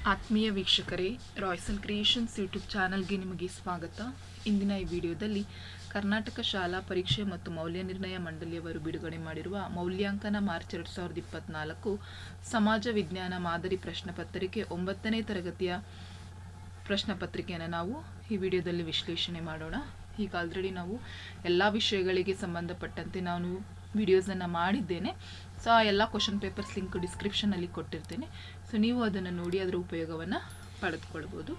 ಆತ್ಮೀಯ ವೀಕ್ಷಕರೇ, Royson creations YouTube ಚಾನಲ್ಗೆ ನಿಮಗೆ ಸ್ವಾಗತ. ಇಂದಿನ ಈ ವಿಡಿಯೋದಲ್ಲಿ ಕರ್ನಾಟಕ ಶಾಲಾ ಪರೀಕ್ಷೆ ಮತ್ತು ಮೌಲ್ಯ ನಿರ್ಣಯ ಮಂಡಳಿಯವರು ಬಿಡುಗಡೆ ಮಾಡಿರುವ ಮೌಲ್ಯಾಂಕನ ಮಾರ್ಚ್ 2024 ಸಮಾಜ ವಿಜ್ಞಾನ ಮಾದರಿ ಪ್ರಶ್ನೆ ಪತ್ರಿಕೆ 9ನೇ ತರಗತಿಯ ಪ್ರಶ್ನೆ ಪತ್ರಿಕೆಯನ್ನು ನಾವು ಈ ವಿಡಿಯೋದಲ್ಲಿ ವಿಶ್ಲೇಷಣೆ ಮಾಡೋಣ. ಈಗ ಆಲ್ರೆಡಿ ನಾವು ಎಲ್ಲ ವಿಷಯಗಳಿಗೆ ಸಂಬಂಧಪಟ್ಟಂತೆ ನಾನು ವಿಡಿಯೋಸನ್ನು ಮಾಡಿದ್ದೇನೆ. ಸೊ ಆ ಎಲ್ಲ ಕ್ವಶನ್ ಪೇಪರ್ಸ್ ಲಿಂಕ್ ಡಿಸ್ಕ್ರಿಪ್ಷನಲ್ಲಿ ಕೊಟ್ಟಿರ್ತೇನೆ. ಸೊ ನೀವು ಅದನ್ನು ನೋಡಿ ಅದರ ಉಪಯೋಗವನ್ನು ಪಡೆದುಕೊಳ್ಬೋದು.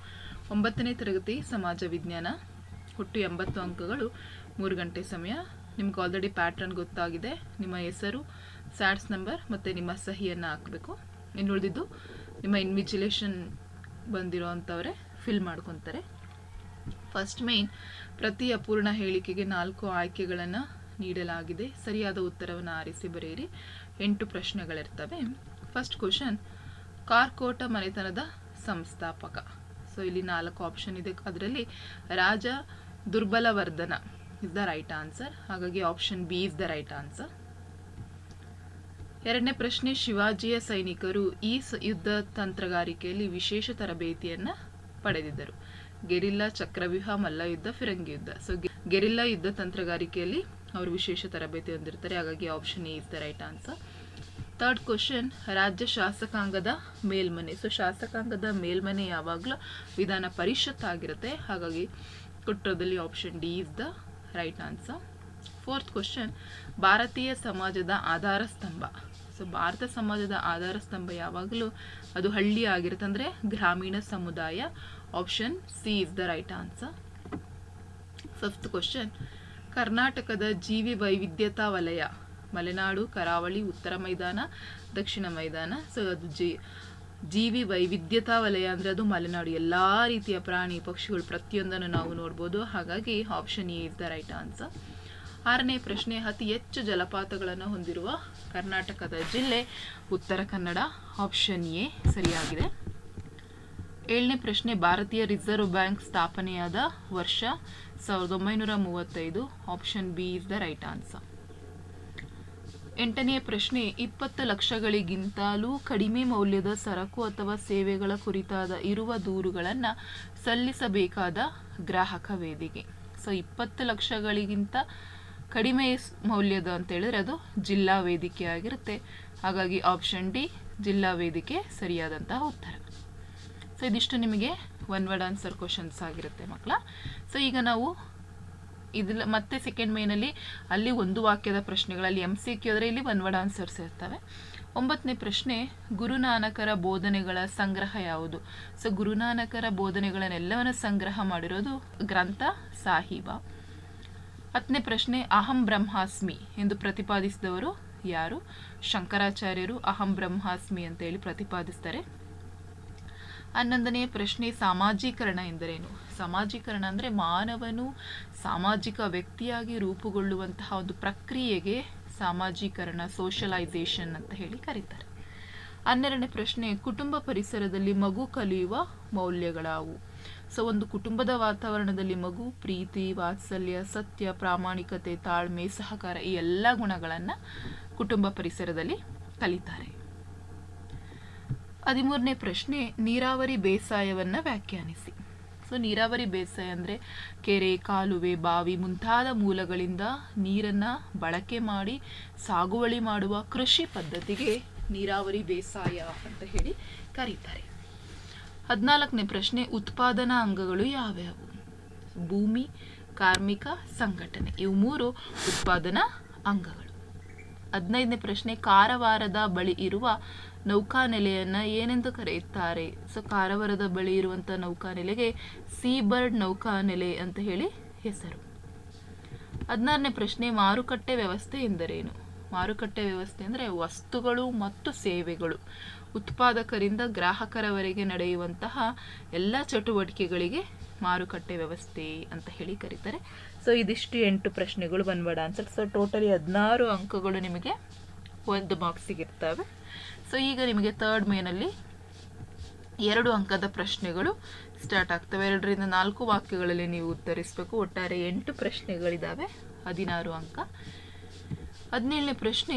9ನೇ ತರಗತಿ ಸಮಾಜ ವಿಜ್ಞಾನ, ಒಟ್ಟು 80 ಅಂಕಗಳು, 3 ಗಂಟೆ ಸಮಯ. ನಿಮ್ಗೆ ಆಲ್ರೆಡಿ ಪ್ಯಾಟ್ರನ್ ಗೊತ್ತಾಗಿದೆ. ನಿಮ್ಮ ಹೆಸರು, ಸ್ಯಾಟ್ಸ್ ನಂಬರ್ ಮತ್ತು ನಿಮ್ಮ ಸಹಿಯನ್ನು ಹಾಕಬೇಕು. ಇನ್ನು ಉಳಿದಿದ್ದು ನಿಮ್ಮ ಇನ್ವಿಜಿಲೇಷನ್ ಬಂದಿರೋ ಅಂಥವರೇ ಫಿಲ್ ಮಾಡ್ಕೊತಾರೆ. ಫಸ್ಟ್ ಮೇನ್, ಪ್ರತಿ ಅಪೂರ್ಣ ಹೇಳಿಕೆಗೆ 4 ಆಯ್ಕೆಗಳನ್ನು ನೀಡಲಾಗಿದೆ. ಸರಿಯಾದ ಉತ್ತರವನ್ನು ಆರಿಸಿ ಬರೆಯಿರಿ. 8 ಪ್ರಶ್ನೆಗಳಿರ್ತವೆ. ಫಸ್ಟ್ ಕ್ವಶನ್, ಕಾರ್ಕೋಟ ಮನೆತನದ ಸಂಸ್ಥಾಪಕ. ಸೊ ಇಲ್ಲಿ 4 ಆಪ್ಷನ್ ಇದೆ. ಅದರಲ್ಲಿ ರಾಜ ದುರ್ಬಲವರ್ಧನ ಇಸ್ ದ ರೈಟ್ ಆನ್ಸರ್. ಹಾಗಾಗಿ option B is the right answer. ಎರಡನೇ ಪ್ರಶ್ನೆ, ಶಿವಾಜಿಯ ಸೈನಿಕರು ಈ ಯುದ್ಧ ತಂತ್ರಗಾರಿಕೆಯಲ್ಲಿ ವಿಶೇಷ ತರಬೇತಿಯನ್ನು ಪಡೆದಿದ್ದರು. ಗೆರಿಲ್ಲಾ, ಚಕ್ರವ್ಯೂಹ, ಮಲ್ಲಯುದ್ಧ, ಫಿರಂಗಿ ಯುದ್ಧ. ಸೊ ಗೆರಿಲ್ಲಾ ಯುದ್ಧ ತಂತ್ರಗಾರಿಕೆಯಲ್ಲಿ ಅವರು ವಿಶೇಷ ತರಬೇತಿ ಹೊಂದಿರ್ತಾರೆ. ಹಾಗಾಗಿ option A is the right answer. Third question, ರಾಜ್ಯ ಶಾಸಕಾಂಗದ ಮೇಲ್ಮನೆ. ಸೊ ಶಾಸಕಾಂಗದ ಮೇಲ್ಮನೆ ಯಾವಾಗಲೂ ವಿಧಾನ ಪರಿಷತ್ ಆಗಿರುತ್ತೆ. ಹಾಗಾಗಿ ಕೊಟ್ಟಿರೋದಲ್ಲಿ option D is the right answer. Fourth question, ಭಾರತೀಯ ಸಮಾಜದ ಆಧಾರ ಸ್ತಂಭ. ಸೊ ಭಾರತ ಸಮಾಜದ ಆಧಾರ ಸ್ತಂಭ ಯಾವಾಗಲೂ ಅದು ಹಳ್ಳಿ ಆಗಿರುತ್ತೆ, ಅಂದರೆ ಗ್ರಾಮೀಣ ಸಮುದಾಯ. Option C is the right answer. Fifth question, ಕರ್ನಾಟಕದ ಜೀವಿ ವೈವಿಧ್ಯತಾ ವಲಯ. ಮಲೆನಾಡು, ಕರಾವಳಿ, ಉತ್ತರ ಮೈದಾನ, ದಕ್ಷಿಣ ಮೈದಾನ. ಸೊ ಅದು ಜೀವಿ ವೈವಿಧ್ಯತಾ ವಲಯ ಅಂದರೆ ಅದು ಮಲೆನಾಡು. ಎಲ್ಲ ರೀತಿಯ ಪ್ರಾಣಿ ಪಕ್ಷಿಗಳು ಪ್ರತಿಯೊಂದನ್ನು ನಾವು ನೋಡ್ಬೋದು. ಹಾಗಾಗಿ option A is the right answer. ಆರನೇ ಪ್ರಶ್ನೆ, ಅತಿ ಹೆಚ್ಚು ಜಲಪಾತಗಳನ್ನು ಹೊಂದಿರುವ ಕರ್ನಾಟಕದ ಜಿಲ್ಲೆ ಉತ್ತರ ಕನ್ನಡ. ಆಪ್ಷನ್ ಎ ಸರಿಯಾಗಿದೆ. ಏಳನೇ ಪ್ರಶ್ನೆ, ಭಾರತೀಯ ರಿಸರ್ವ್ ಬ್ಯಾಂಕ್ ಸ್ಥಾಪನೆಯಾದ ವರ್ಷ 1935. Option B is the right answer. ಎಂಟನೆಯ ಪ್ರಶ್ನೆ, 20 ಲಕ್ಷಗಳಿಗಿಂತಲೂ ಕಡಿಮೆ ಮೌಲ್ಯದ ಸರಕು ಅಥವಾ ಸೇವೆಗಳ ಕುರಿತಾದ ಇರುವ ದೂರುಗಳನ್ನು ಸಲ್ಲಿಸಬೇಕಾದ ಗ್ರಾಹಕ ವೇದಿಕೆ. ಸೊ 20 ಲಕ್ಷಗಳಿಗಿಂತ ಕಡಿಮೆ ಮೌಲ್ಯದ ಅಂತ ಹೇಳಿದ್ರೆ ಅದು ಜಿಲ್ಲಾ ವೇದಿಕೆ ಆಗಿರುತ್ತೆ. ಹಾಗಾಗಿ ಆಪ್ಷನ್ ಡಿ ಜಿಲ್ಲಾ ವೇದಿಕೆ ಸರಿಯಾದಂತಹ ಉತ್ತರ. ಸೊ ಇದಿಷ್ಟು ನಿಮಗೆ ಒನ್ ವರ್ಡ್ ಆನ್ಸರ್ ಕ್ವಶನ್ಸ್ ಆಗಿರುತ್ತೆ ಮಕ್ಕಳ. ಸೊ ಈಗ ನಾವು ಇದಿಲ್ಲ ಮತ್ತೆ ಸೆಕೆಂಡ್ ಮೇನಲ್ಲಿ ಅಲ್ಲಿ ಒಂದು ವಾಕ್ಯದ ಪ್ರಶ್ನೆಗಳಲ್ಲಿ MCQ ಆದರೆ ಇಲ್ಲಿ ಒನ್ ವರ್ಡ್ ಆನ್ಸರ್ಸ್ ಇರ್ತವೆ. 9ನೇ ಪ್ರಶ್ನೆ, ಗುರುನಾನಕರ ಬೋಧನೆಗಳ ಸಂಗ್ರಹ ಯಾವುದು? ಸೊ ಗುರುನಾನಕರ ಬೋಧನೆಗಳನ್ನೆಲ್ಲವನ್ನು ಸಂಗ್ರಹ ಮಾಡಿರೋದು ಗ್ರಂಥ ಸಾಹಿಬ. 10ನೇ ಪ್ರಶ್ನೆ, ಅಹಂ ಬ್ರಹ್ಮಾಸ್ಮಿ ಎಂದು ಪ್ರತಿಪಾದಿಸಿದವರು ಯಾರು? ಶಂಕರಾಚಾರ್ಯರು ಅಹಂ ಬ್ರಹ್ಮಾಸ್ಮಿ ಅಂತ ಹೇಳಿ ಪ್ರತಿಪಾದಿಸ್ತಾರೆ. 11ನೇ ಪ್ರಶ್ನೆ, ಸಾಮಾಜೀಕರಣ ಎಂದರೇನು? ಸಾಮಾಜೀಕರಣ ಅಂದರೆ ಮಾನವನು ಸಾಮಾಜಿಕ ವ್ಯಕ್ತಿಯಾಗಿ ರೂಪುಗೊಳ್ಳುವಂತಹ ಒಂದು ಪ್ರಕ್ರಿಯೆಗೆ ಸಾಮಾಜೀಕರಣ, ಸೋಷಲೈಸೇಷನ್ ಅಂತ ಹೇಳಿ ಕರೀತಾರೆ. 12ನೇ ಪ್ರಶ್ನೆ, ಕುಟುಂಬ ಪರಿಸರದಲ್ಲಿ ಮಗು ಕಲಿಯುವ ಮೌಲ್ಯಗಳಾವು? ಸೊ ಒಂದು ಕುಟುಂಬದ ವಾತಾವರಣದಲ್ಲಿ ಮಗು ಪ್ರೀತಿ, ವಾತ್ಸಲ್ಯ, ಸತ್ಯ, ಪ್ರಾಮಾಣಿಕತೆ, ತಾಳ್ಮೆ, ಸಹಕಾರ ಈ ಎಲ್ಲ ಗುಣಗಳನ್ನು ಕುಟುಂಬ ಪರಿಸರದಲ್ಲಿ ಕಲಿತಾರೆ. 13ನೇ ಪ್ರಶ್ನೆ, ನೀರಾವರಿ ಬೇಸಾಯವನ್ನು ವ್ಯಾಖ್ಯಾನಿಸಿ. ಸೊ ನೀರಾವರಿ ಬೇಸಾಯ ಅಂದರೆ ಕೆರೆ, ಕಾಲುವೆ, ಬಾವಿ ಮುಂತಾದ ಮೂಲಗಳಿಂದ ನೀರನ್ನು ಬಳಕೆ ಮಾಡಿ ಸಾಗುವಳಿ ಮಾಡುವ ಕೃಷಿ ಪದ್ಧತಿಗೆ ನೀರಾವರಿ ಬೇಸಾಯ ಅಂತ ಹೇಳಿ ಕರೀತಾರೆ. 14ನೇ ಪ್ರಶ್ನೆ, ಉತ್ಪಾದನಾ ಅಂಗಗಳು ಯಾವ್ಯಾವು? ಭೂಮಿ, ಕಾರ್ಮಿಕ, ಸಂಘಟನೆ ಇವು 3 ಉತ್ಪಾದನಾ ಅಂಗಗಳು. 15ನೇ ಪ್ರಶ್ನೆ, ಕಾರವಾರದ ಬಳಿ ಇರುವ ನೌಕಾನೆಲೆಯನ್ನು ಏನೆಂದು ಕರೆಯುತ್ತಾರೆ? ಸೊ ಕಾರವಾರದ ಬಳಿ ಇರುವಂಥ ನೌಕಾನೆಲೆಗೆ ಸೀ ಬರ್ಡ್ ನೌಕಾನೆಲೆ ಅಂತ ಹೇಳಿ ಹೆಸರು. 16ನೇ ಪ್ರಶ್ನೆ, ಮಾರುಕಟ್ಟೆ ವ್ಯವಸ್ಥೆ ಎಂದರೇನು? ಮಾರುಕಟ್ಟೆ ವ್ಯವಸ್ಥೆ ಅಂದರೆ ವಸ್ತುಗಳು ಮತ್ತು ಸೇವೆಗಳು ಉತ್ಪಾದಕರಿಂದ ಗ್ರಾಹಕರವರೆಗೆ ನಡೆಯುವಂತಹ ಎಲ್ಲ ಚಟುವಟಿಕೆಗಳಿಗೆ ಮಾರುಕಟ್ಟೆ ವ್ಯವಸ್ಥೆ ಅಂತ ಹೇಳಿ ಕರೀತಾರೆ. ಸೊ ಇದಿಷ್ಟು 8 ಪ್ರಶ್ನೆಗಳು one word answer. So totally 16 ಅಂಕಗಳು ನಿಮಗೆ 1 ಮಾರ್ಕ್ಸಿಗೆ ಇರ್ತವೆ. ಸೊ ಈಗ ನಿಮಗೆ ಥರ್ಡ್ ಮೇನಲ್ಲಿ 2 ಅಂಕದ ಪ್ರಶ್ನೆಗಳು ಸ್ಟಾರ್ಟ್ ಆಗ್ತವೆ. 2 ರಿಂದ 4 ವಾಕ್ಯಗಳಲ್ಲಿ ನೀವು ಉತ್ತರಿಸಬೇಕು. ಒಟ್ಟಾರೆ 8 ಪ್ರಶ್ನೆಗಳಿದ್ದಾವೆ, 16 ಅಂಕ. 17ನೇ ಪ್ರಶ್ನೆ,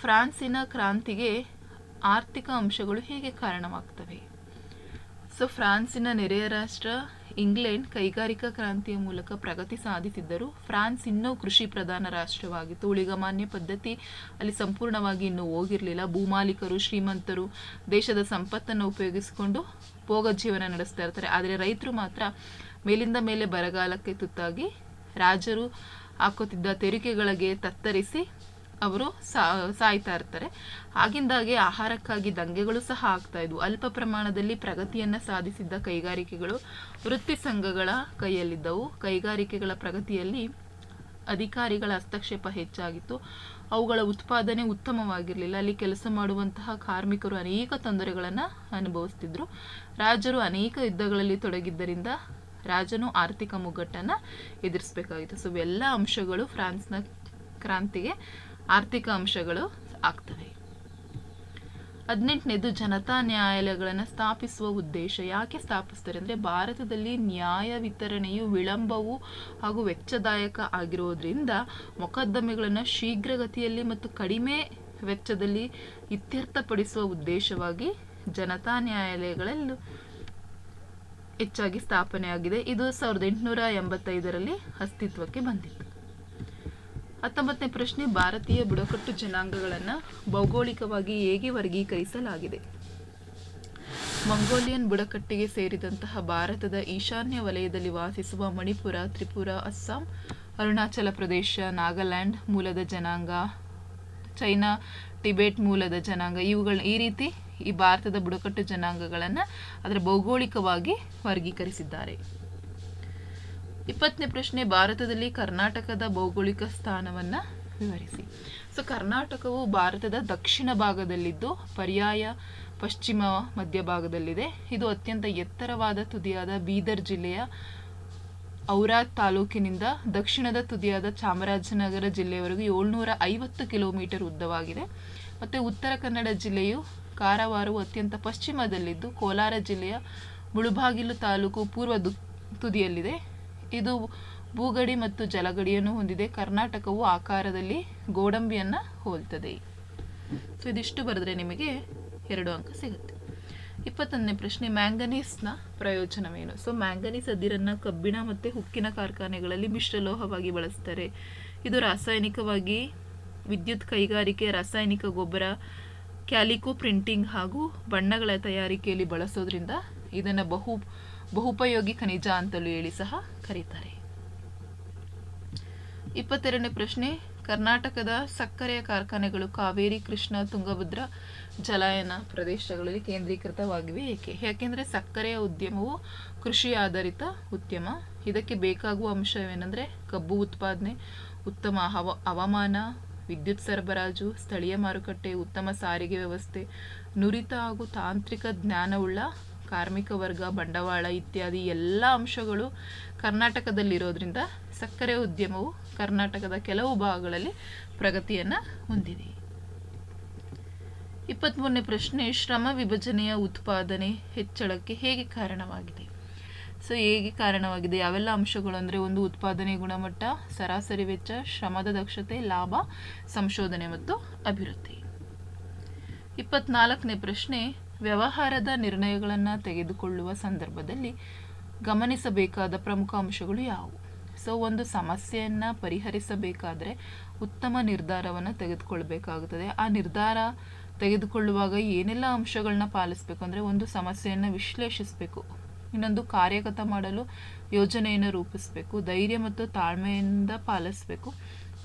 ಫ್ರಾನ್ಸಿನ ಕ್ರಾಂತಿಗೆ ಆರ್ಥಿಕ ಅಂಶಗಳು ಹೇಗೆ ಕಾರಣವಾಗ್ತವೆ? ಸೊ ಫ್ರಾನ್ಸಿನ ನೆರೆಯ ರಾಷ್ಟ್ರ ಇಂಗ್ಲೆಂಡ್ ಕೈಗಾರಿಕಾ ಕ್ರಾಂತಿಯ ಮೂಲಕ ಪ್ರಗತಿ ಸಾಧಿಸಿದ್ದರೂ ಫ್ರಾನ್ಸ್ ಇನ್ನೂ ಕೃಷಿ ಪ್ರಧಾನ ರಾಷ್ಟ್ರವಾಗಿತ್ತು. ಊಳಿಗಮಾನ್ಯ ಪದ್ಧತಿ ಅಲ್ಲಿ ಸಂಪೂರ್ಣವಾಗಿ ಇನ್ನೂ ಹೋಗಿರಲಿಲ್ಲ. ಭೂಮಾಲೀಕರು, ಶ್ರೀಮಂತರು ದೇಶದ ಸಂಪತ್ತನ್ನು ಉಪಯೋಗಿಸಿಕೊಂಡು ಭೋಗ ಜೀವನ ನಡೆಸ್ತಾ ಇರ್ತಾರೆ. ಆದರೆ ರೈತರು ಮಾತ್ರ ಮೇಲಿಂದ ಮೇಲೆ ಬರಗಾಲಕ್ಕೆ ತುತ್ತಾಗಿ ರಾಜರು ಹಾಕುತ್ತಿದ್ದ ತೆರಿಗೆಗಳಿಗೆ ತತ್ತರಿಸಿ ಅವರು ಸಾಯ್ತಾ ಇರ್ತಾರೆ. ಆಗಿಂದಾಗೆ ಆಹಾರಕ್ಕಾಗಿ ದಂಗೆಗಳು ಸಹ ಆಗ್ತಾ ಇದ್ವು. ಅಲ್ಪ ಪ್ರಮಾಣದಲ್ಲಿ ಪ್ರಗತಿಯನ್ನು ಸಾಧಿಸಿದ್ದ ಕೈಗಾರಿಕೆಗಳು ವೃತ್ತಿ ಸಂಘಗಳ ಕೈಯಲ್ಲಿದ್ದವು. ಕೈಗಾರಿಕೆಗಳ ಪ್ರಗತಿಯಲ್ಲಿ ಅಧಿಕಾರಿಗಳ ಹಸ್ತಕ್ಷೇಪ ಹೆಚ್ಚಾಗಿತ್ತು. ಅವುಗಳ ಉತ್ಪಾದನೆ ಉತ್ತಮವಾಗಿರಲಿಲ್ಲ. ಅಲ್ಲಿ ಕೆಲಸ ಮಾಡುವಂತಹ ಕಾರ್ಮಿಕರು ಅನೇಕ ತೊಂದರೆಗಳನ್ನು ಅನುಭವಿಸ್ತಿದ್ರು. ರಾಜರು ಅನೇಕ ಯುದ್ಧಗಳಲ್ಲಿ ತೊಡಗಿದ್ದರಿಂದ ರಾಜನು ಆರ್ಥಿಕ ಮುಗ್ಗಟ್ಟನ್ನು ಎದುರಿಸಬೇಕಾಗಿತ್ತು. ಸೊ ಇವೆಲ್ಲ ಅಂಶಗಳು ಫ್ರಾನ್ಸ್ನ ಕ್ರಾಂತಿಗೆ ಆರ್ಥಿಕ ಅಂಶಗಳು ಆಗ್ತವೆ. 18ನೇದು ಜನತಾ ನ್ಯಾಯಾಲಯಗಳನ್ನು ಸ್ಥಾಪಿಸುವ ಉದ್ದೇಶ. ಯಾಕೆ ಸ್ಥಾಪಿಸ್ತಾರೆ ಅಂದರೆ ಭಾರತದಲ್ಲಿ ನ್ಯಾಯ ವಿತರಣೆಯು ವಿಳಂಬವು ಹಾಗೂ ವೆಚ್ಚದಾಯಕ ಆಗಿರೋದ್ರಿಂದ ಮೊಕದ್ದಮೆಗಳನ್ನು ಶೀಘ್ರಗತಿಯಲ್ಲಿ ಮತ್ತು ಕಡಿಮೆ ವೆಚ್ಚದಲ್ಲಿ ಇತ್ಯರ್ಥಪಡಿಸುವ ಉದ್ದೇಶವಾಗಿ ಜನತಾ ನ್ಯಾಯಾಲಯಗಳಲ್ಲೂ ಹೆಚ್ಚಾಗಿ ಸ್ಥಾಪನೆಯಾಗಿದೆ. ಇದು 1885ರಲ್ಲಿ ಅಸ್ತಿತ್ವಕ್ಕೆ ಬಂದಿತ್ತು. 19ನೇ ಪ್ರಶ್ನೆ, ಭಾರತೀಯ ಬುಡಕಟ್ಟು ಜನಾಂಗಗಳನ್ನು ಭೌಗೋಳಿಕವಾಗಿ ಹೇಗೆ ವರ್ಗೀಕರಿಸಲಾಗಿದೆ? ಮಂಗೋಲಿಯನ್ ಬುಡಕಟ್ಟಿಗೆ ಸೇರಿದಂತಹ ಭಾರತದ ಈಶಾನ್ಯ ವಲಯದಲ್ಲಿ ವಾಸಿಸುವ ಮಣಿಪುರ, ತ್ರಿಪುರ, ಅಸ್ಸಾಂ, ಅರುಣಾಚಲ ಪ್ರದೇಶ, ನಾಗಾಲ್ಯಾಂಡ್ ಮೂಲದ ಜನಾಂಗ, ಚೈನಾ, ಟಿಬೆಟ್ ಮೂಲದ ಜನಾಂಗ, ಈ ರೀತಿ ಈ ಭಾರತದ ಬುಡಕಟ್ಟು ಜನಾಂಗಗಳನ್ನು ಅದರ ಭೌಗೋಳಿಕವಾಗಿ ವರ್ಗೀಕರಿಸಿದ್ದಾರೆ. 20ನೇ ಪ್ರಶ್ನೆ, ಭಾರತದಲ್ಲಿ ಕರ್ನಾಟಕದ ಭೌಗೋಳಿಕ ಸ್ಥಾನವನ್ನು ವಿವರಿಸಿ. ಸೊ ಕರ್ನಾಟಕವು ಭಾರತದ ದಕ್ಷಿಣ ಭಾಗದಲ್ಲಿದ್ದು ಪರ್ಯಾಯ ಪಶ್ಚಿಮ ಮಧ್ಯಭಾಗದಲ್ಲಿದೆ. ಇದು ಅತ್ಯಂತ ಎತ್ತರವಾದ ತುದಿಯಾದ ಬೀದರ್ ಜಿಲ್ಲೆಯ ಔರಾದ್ ತಾಲೂಕಿನಿಂದ ದಕ್ಷಿಣದ ತುದಿಯಾದ ಚಾಮರಾಜನಗರ ಜಿಲ್ಲೆಯವರೆಗೂ 750 ಕಿಲೋಮೀಟರ್ ಉದ್ದವಾಗಿದೆ. ಮತ್ತು ಉತ್ತರ ಕನ್ನಡ ಜಿಲ್ಲೆಯು ಕಾರವಾರವು ಅತ್ಯಂತ ಪಶ್ಚಿಮದಲ್ಲಿದ್ದು ಕೋಲಾರ ಜಿಲ್ಲೆಯ ಮುಳುಬಾಗಿಲು ತಾಲೂಕು ಪೂರ್ವ ತುದಿಯಲ್ಲಿದೆ. ಇದು ಭೂಗಡಿ ಮತ್ತು ಜಲಗಡಿಯನ್ನು ಹೊಂದಿದೆ. ಕರ್ನಾಟಕವು ಆಕಾರದಲ್ಲಿ ಗೋಡಂಬಿಯನ್ನು ಹೋಲ್ತದೆ. ಸೊ ಇದಿಷ್ಟು ಬರೆದ್ರೆ ನಿಮಗೆ 2 ಅಂಕ ಸಿಗುತ್ತೆ. 21ನೇ ಪ್ರಶ್ನೆ, ಮ್ಯಾಂಗನೀಸ್ನ ಪ್ರಯೋಜನವೇನು? ಸೊ ಮ್ಯಾಂಗನೀಸ್ ಅದಿರನ್ನು ಕಬ್ಬಿಣ ಮತ್ತು ಉಕ್ಕಿನ ಕಾರ್ಖಾನೆಗಳಲ್ಲಿ ಮಿಶ್ರಲೋಹವಾಗಿ ಬಳಸ್ತಾರೆ. ಇದು ರಾಸಾಯನಿಕವಾಗಿ ವಿದ್ಯುತ್ ಕೈಗಾರಿಕೆ, ರಾಸಾಯನಿಕ ಗೊಬ್ಬರ, ಕ್ಯಾಲಿಕೋ ಪ್ರಿಂಟಿಂಗ್ ಹಾಗೂ ಬಣ್ಣಗಳ ತಯಾರಿಕೆಯಲ್ಲಿ ಬಳಸೋದ್ರಿಂದ ಇದನ್ನು ಬಹುಪಯೋಗಿ ಖನಿಜ ಅಂತಲೂ ಹೇಳಿ ಸಹ ಕರೀತಾರೆ. 22ನೇ ಪ್ರಶ್ನೆ, ಕರ್ನಾಟಕದ ಸಕ್ಕರೆಯ ಕಾರ್ಖಾನೆಗಳು ಕಾವೇರಿ, ಕೃಷ್ಣ, ತುಂಗಭದ್ರಾ ಜಲಾನಯನ ಪ್ರದೇಶಗಳಲ್ಲಿ ಕೇಂದ್ರೀಕೃತವಾಗಿವೆ. ಯಾಕೆಂದರೆ ಸಕ್ಕರೆಯ ಉದ್ಯಮವು ಕೃಷಿ ಆಧಾರಿತ ಉದ್ಯಮ. ಇದಕ್ಕೆ ಬೇಕಾಗುವ ಅಂಶವೇನೆಂದರೆ ಕಬ್ಬು ಉತ್ಪಾದನೆ, ಉತ್ತಮ ಹವಾಮಾನ, ವಿದ್ಯುತ್ ಸರಬರಾಜು, ಸ್ಥಳೀಯ ಮಾರುಕಟ್ಟೆ, ಉತ್ತಮ ಸಾರಿಗೆ ವ್ಯವಸ್ಥೆ, ನುರಿತ ಹಾಗೂ ತಾಂತ್ರಿಕ ಜ್ಞಾನವುಳ್ಳ ಕಾರ್ಮಿಕ ವರ್ಗ, ಬಂಡವಾಳ ಇತ್ಯಾದಿ ಎಲ್ಲ ಅಂಶಗಳು ಕರ್ನಾಟಕದಲ್ಲಿರೋದ್ರಿಂದ ಸಕ್ಕರೆ ಉದ್ಯಮವು ಕರ್ನಾಟಕದ ಕೆಲವು ಭಾಗಗಳಲ್ಲಿ ಪ್ರಗತಿಯನ್ನು ಹೊಂದಿದೆ. 23ನೇ ಪ್ರಶ್ನೆ, ಶ್ರಮ ವಿಭಜನೆಯ ಉತ್ಪಾದನೆ ಹೆಚ್ಚಳಕ್ಕೆ ಹೇಗೆ ಕಾರಣವಾಗಿದೆ? ಸೊ ಹೇಗೆ ಕಾರಣವಾಗಿದೆ, ಯಾವೆಲ್ಲ ಅಂಶಗಳು ಅಂದರೆ ಒಂದು ಉತ್ಪಾದನೆ ಗುಣಮಟ್ಟ, ಸರಾಸರಿ ವೆಚ್ಚ, ಶ್ರಮದ ದಕ್ಷತೆ, ಲಾಭ, ಸಂಶೋಧನೆ ಮತ್ತು ಅಭಿವೃದ್ಧಿ. 24ನೇ ಪ್ರಶ್ನೆ, ವ್ಯವಹಾರದ ನಿರ್ಣಯಗಳನ್ನು ತೆಗೆದುಕೊಳ್ಳುವ ಸಂದರ್ಭದಲ್ಲಿ ಗಮನಿಸಬೇಕಾದ ಪ್ರಮುಖ ಅಂಶಗಳು ಯಾವುವು? ಸೊ ಒಂದು ಸಮಸ್ಯೆಯನ್ನು ಪರಿಹರಿಸಬೇಕಾದರೆ ಉತ್ತಮ ನಿರ್ಧಾರವನ್ನು ತೆಗೆದುಕೊಳ್ಬೇಕಾಗುತ್ತದೆ. ಆ ನಿರ್ಧಾರ ತೆಗೆದುಕೊಳ್ಳುವಾಗ ಏನೆಲ್ಲ ಅಂಶಗಳನ್ನ ಪಾಲಿಸಬೇಕು ಅಂದರೆ ಒಂದು ಸಮಸ್ಯೆಯನ್ನು ವಿಶ್ಲೇಷಿಸಬೇಕು, ಇನ್ನೊಂದು ಕಾರ್ಯಗತ ಮಾಡಲು ಯೋಜನೆಯನ್ನು ರೂಪಿಸಬೇಕು, ಧೈರ್ಯ ಮತ್ತು ತಾಳ್ಮೆಯಿಂದ ಪಾಲಿಸಬೇಕು,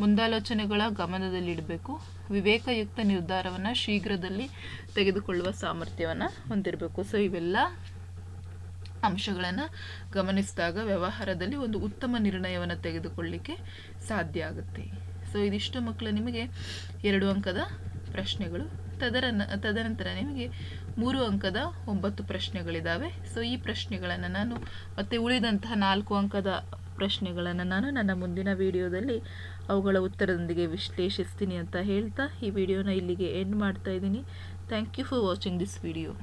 ಮುಂದಾಲೋಚನೆಗಳ ಗಮನದಲ್ಲಿಡಬೇಕು, ವಿವೇಕಯುಕ್ತ ನಿರ್ಧಾರವನ್ನು ಶೀಘ್ರದಲ್ಲಿ ತೆಗೆದುಕೊಳ್ಳುವ ಸಾಮರ್ಥ್ಯವನ್ನು ಹೊಂದಿರಬೇಕು. ಸೊ ಇವೆಲ್ಲ ಅಂಶಗಳನ್ನು ಗಮನಿಸಿದಾಗ ವ್ಯವಹಾರದಲ್ಲಿ ಒಂದು ಉತ್ತಮ ನಿರ್ಣಯವನ್ನು ತೆಗೆದುಕೊಳ್ಳಲಿಕ್ಕೆ ಸಾಧ್ಯ ಆಗುತ್ತೆ. ಸೊ ಇದಿಷ್ಟು ಮಕ್ಕಳು ನಿಮಗೆ 2 ಅಂಕದ ಪ್ರಶ್ನೆಗಳು. ತದನಂತರ ನಿಮಗೆ 3 ಅಂಕದ 9 ಪ್ರಶ್ನೆಗಳಿದ್ದಾವೆ. ಸೊ ಈ ಪ್ರಶ್ನೆಗಳನ್ನು ನಾನು ಮತ್ತೆ ಉಳಿದಂತಹ 4 ಅಂಕದ ಪ್ರಶ್ನೆಗಳನ್ನು ನಾನು ನನ್ನ ಮುಂದಿನ ವಿಡಿಯೋದಲ್ಲಿ ಅವುಗಳ ಉತ್ತರದೊಂದಿಗೆ ವಿಶ್ಲೇಷಿಸ್ತೀನಿ ಅಂತ ಹೇಳ್ತಾ ಈ ವಿಡಿಯೋನ ಇಲ್ಲಿಗೆ ಎಂಡ್ ಮಾಡ್ತಾ ಇದ್ದೀನಿ. Thank you for watching this video.